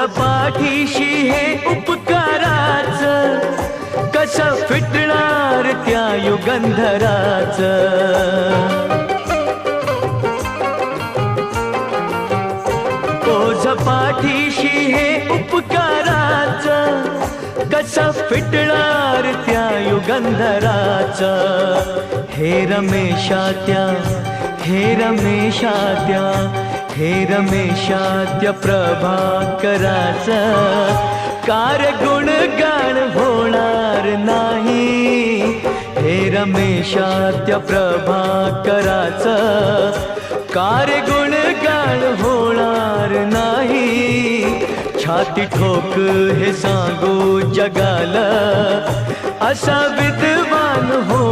पाठीशी हे उपकाराच, कसं फिटणार त्या युगंधराच. ओझ पाठीशी हे उपकाराच, कसं फिटणार त्या युगंधराच. हे रमेशात्या, हे रमेशात्या, हे रमेशात्या प्रभाकराच, कार गुणगान होणार नाही. हे रमेशात्या प्रभाकराच, कार गुणगान होणार नाही. छाती ठोक हे सांगू जगाला, असा विद्वान हो